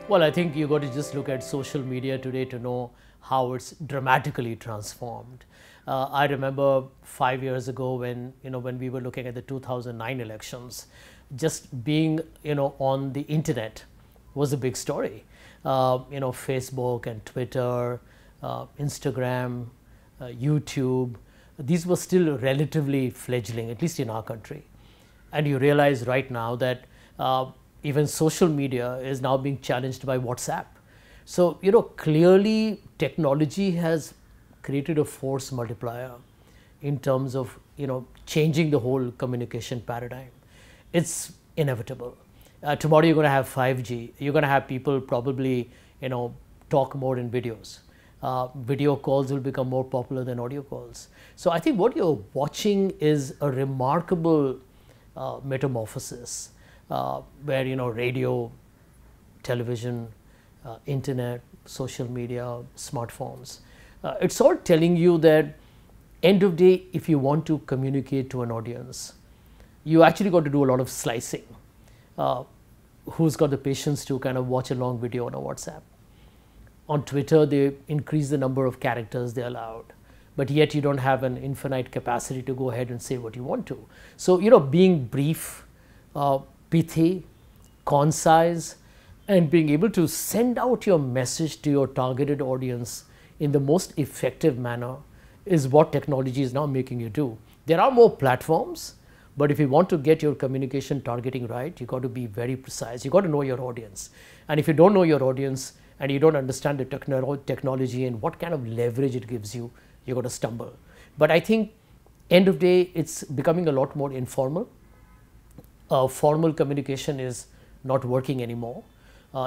Well, I think you got to just look at social media today to know how it's dramatically transformed. I remember 5 years ago when we were looking at the 2009 elections, just being on the internet was a big story. Facebook and Twitter, Instagram, YouTube, these were still relatively fledgling, at least in our country. And you realize right now that even social media is now being challenged by WhatsApp. So, clearly technology has created a force multiplier in terms of, changing the whole communication paradigm. It's inevitable. Tomorrow you're going to have 5G. You're going to have people probably, talk more in videos. Video calls will become more popular than audio calls. So I think what you're watching is a remarkable metamorphosis where radio, television, internet, social media, smartphones. It's all telling you that end of day, if you want to communicate to an audience, you actually got to do a lot of slicing. Who's got the patience to kind of watch a long video on a WhatsApp? On Twitter, they increase the number of characters they allowed, but yet you don't have an infinite capacity to go ahead and say what you want to. So, being brief, pithy, concise, and being able to send out your message to your targeted audience in the most effective manner is what technology is now making you do. There are more platforms, but if you want to get your communication targeting right, you got to be very precise. You got to know your audience. And if you don't know your audience and you don't understand the technology and what kind of leverage it gives you, you're going to stumble. But I think end of day, it's becoming a lot more informal. Formal communication is not working anymore.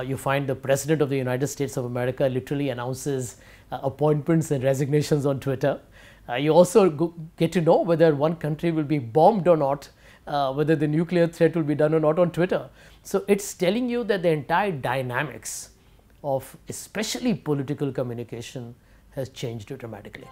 You find the President of the United States of America literally announces appointments and resignations on Twitter. You also get to know whether one country will be bombed or not, whether the nuclear threat will be done or not on Twitter. So it's telling you that the entire dynamics of especially political communication has changed dramatically.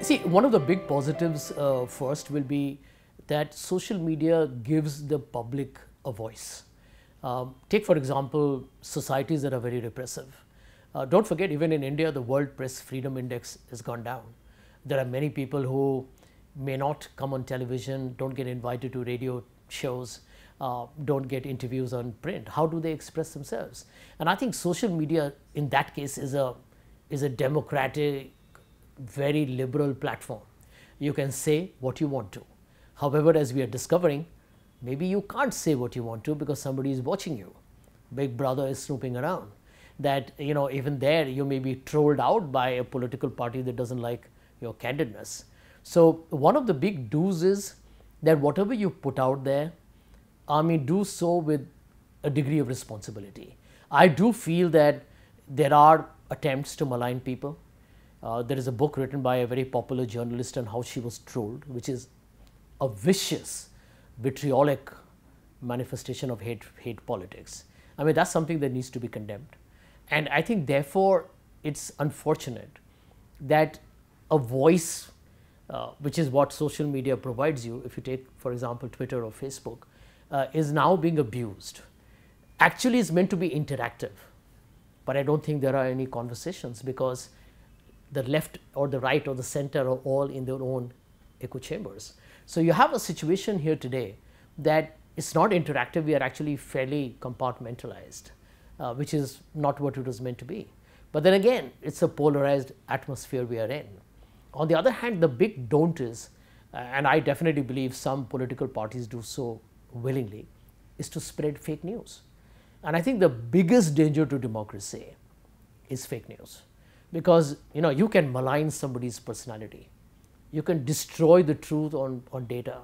See, one of the big positives first will be that social media gives the public a voice. Take, for example, societies that are very repressive. Don't forget, even in India, the World Press Freedom Index has gone down. There are many people who may not come on television, don't get invited to radio shows, don't get interviews on print. How do they express themselves? And I think social media in that case is a democratic, very liberal platform. You can say what you want to. However, as we are discovering, maybe you can't say what you want to because somebody is watching you. Big brother is snooping around. That, even there you may be trolled out by a political party that doesn't like your candidness. So one of the big do's is that whatever you put out there, do so with a degree of responsibility. I do feel that there are attempts to malign people. There is a book written by a very popular journalist on how she was trolled, which is a vicious, vitriolic manifestation of hate politics. That's something that needs to be condemned. And I think therefore it's unfortunate that a voice, which is what social media provides you, if you take, for example, Twitter or Facebook, is now being abused. Actually, it's meant to be interactive, but I don't think there are any conversations because the left or the right or the center are all in their own echo chambers. So you have a situation here today that it's not interactive, we are actually fairly compartmentalized, which is not what it was meant to be. But then again, it's a polarized atmosphere we are in. On the other hand, the big don't is, and I definitely believe some political parties do so willingly, is to spread fake news. And I think the biggest danger to democracy is fake news. Because you can malign somebody's personality. You can destroy the truth on data.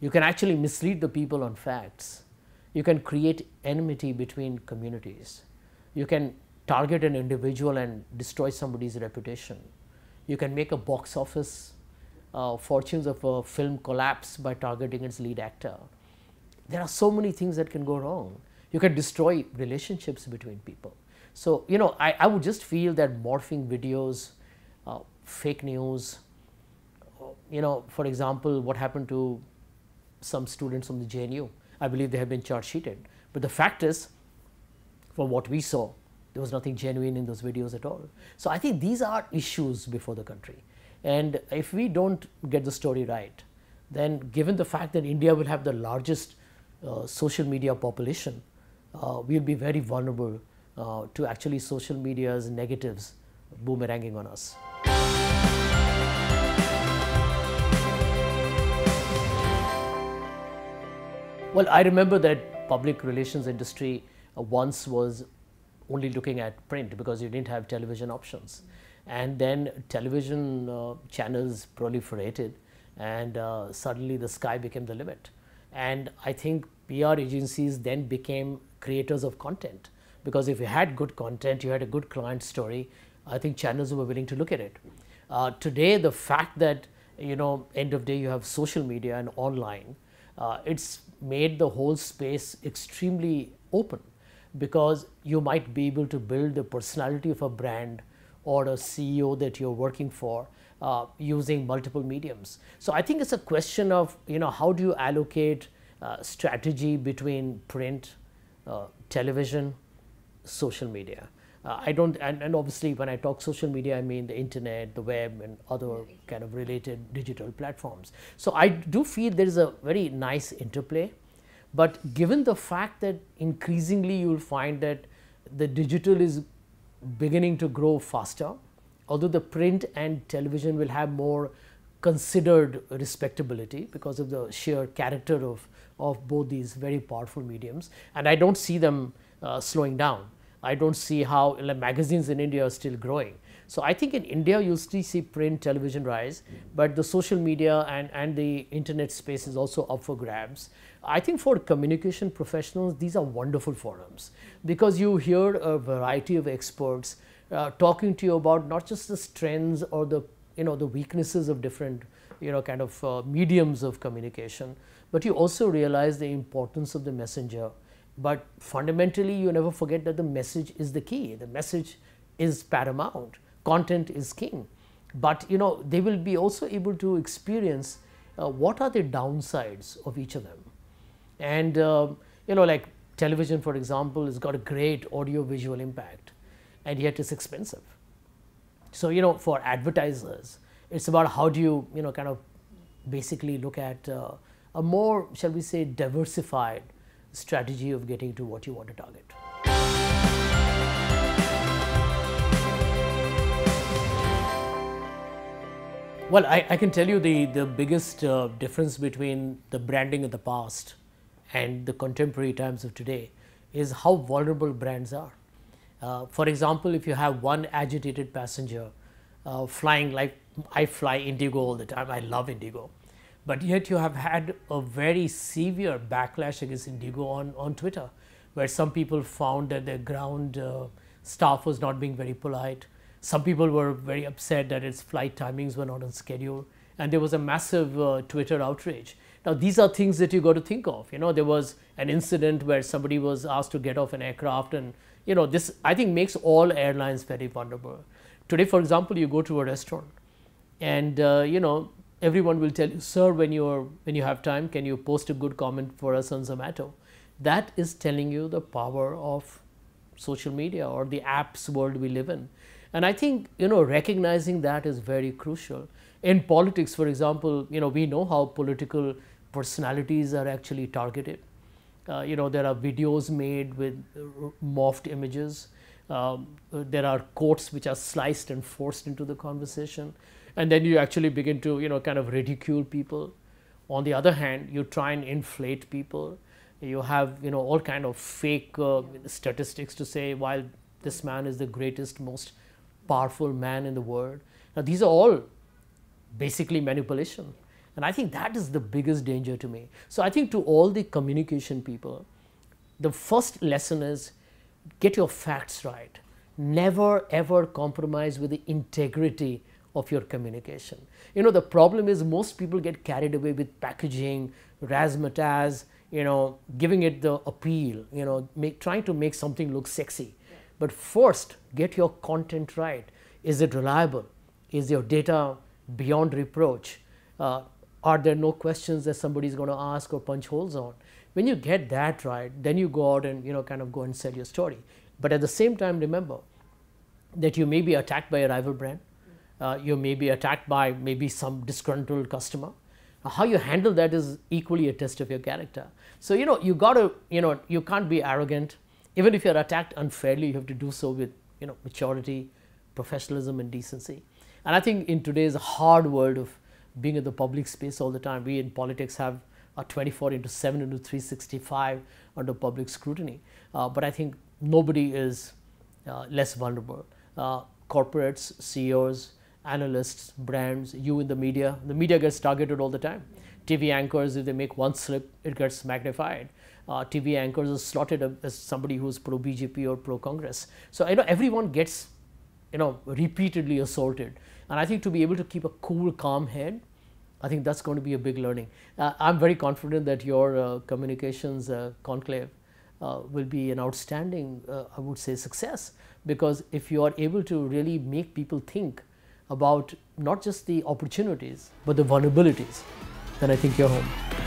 You can actually mislead the people on facts. You can create enmity between communities. You can target an individual and destroy somebody's reputation. You can make a box office fortunes of a film collapse by targeting its lead actor. There are so many things that can go wrong. You can destroy relationships between people. So, I would just feel that morphing videos, fake news, for example, what happened to some students from the JNU. I believe they have been charge sheeted. But the fact is, from what we saw, there was nothing genuine in those videos at all. So I think these are issues before the country. And if we don't get the story right, then given the fact that India will have the largest social media population, we'll be very vulnerable to actually social media's negatives boomeranging on us. Well, I remember that public relations industry once was only looking at print because you didn't have television options. And then television channels proliferated, and suddenly the sky became the limit. And I think PR agencies then became creators of content, because if you had good content, you had a good client story, I think channels were willing to look at it. Today, the fact that, end of day you have social media and online, it's made the whole space extremely open, because you might be able to build the personality of a brand or a CEO that you're working for using multiple mediums. So I think it's a question of, how do you allocate strategy between print, television, social media. And obviously when I talk social media, I mean the internet, the web, and other kind of related digital platforms. So I do feel there is a very nice interplay, but given the fact that increasingly you will find that the digital is beginning to grow faster, although the print and television will have more considered respectability because of the sheer character of both these very powerful mediums, and I don't see them slowing down. I don't see how magazines in India are still growing. So I think in India you'll still see print, television rise, but the social media and the internet space is also up for grabs. I think for communication professionals, these are wonderful forums, because you hear a variety of experts talking to you about not just the strengths or the the weaknesses of different mediums of communication, but you also realize the importance of the messenger. But fundamentally, you never forget that the message is the key. The message is paramount. Content is king. But they will be also able to experience what are the downsides of each of them. And like television, for example, has got a great audio-visual impact, and yet it's expensive. So for advertisers, it's about how do you kind of basically look at a more, shall we say, diversified strategy of getting to what you want to target. Well, I can tell you the biggest difference between the branding of the past and the contemporary times of today is how vulnerable brands are. For example, if you have one agitated passenger flying, like I fly Indigo all the time, I love Indigo. But yet you have had a very severe backlash against Indigo on Twitter, where some people found that their ground staff was not being very polite. Some people were very upset that its flight timings were not on schedule, and there was a massive Twitter outrage. Now these are things that you got to think of. There was an incident where somebody was asked to get off an aircraft, and this I think makes all airlines very vulnerable. Today, for example, you go to a restaurant, and everyone will tell you, sir, when you have time, can you post a good comment for us on Zomato? That is telling you the power of social media or the apps world we live in. And I think, recognizing that is very crucial. In politics, for example, we know how political personalities are actually targeted. There are videos made with morphed images. There are quotes which are sliced and forced into the conversation. And then you actually begin to, kind of ridicule people. On the other hand, you try and inflate people. You have, all kind of fake statistics to say, while this man is the greatest, most powerful man in the world. Now, these are all basically manipulation. And I think that is the biggest danger to me. So I think to all the communication people, the first lesson is get your facts right. Never ever compromise with the integrity of your communication. The problem is most people get carried away with packaging, razzmatazz, giving it the appeal, trying to make something look sexy. But first, get your content right. Is it reliable? Is your data beyond reproach? are there no questions that somebody's going to ask or punch holes on? When you get that right, then you go out and kind of go and sell your story. But at the same time, remember that you may be attacked by a rival brand. You may be attacked by maybe some disgruntled customer. How you handle that is equally a test of your character. So, you got to, you can't be arrogant. Even if you're attacked unfairly, you have to do so with, maturity, professionalism, and decency. And I think in today's hard world of being in the public space all the time, we in politics have a 24/7 into 365 under public scrutiny. But I think nobody is less vulnerable. Corporates, CEOs, analysts, brands, you in the media gets targeted all the time. TV anchors, if they make one slip, it gets magnified. TV anchors are slotted as somebody who's pro-BJP or pro-Congress. So, everyone gets, repeatedly assaulted. And I think to be able to keep a cool, calm head, I think that's going to be a big learning. I'm very confident that your communications conclave will be an outstanding, I would say, success. Because if you are able to really make people think about not just the opportunities, but the vulnerabilities, then I think you're home.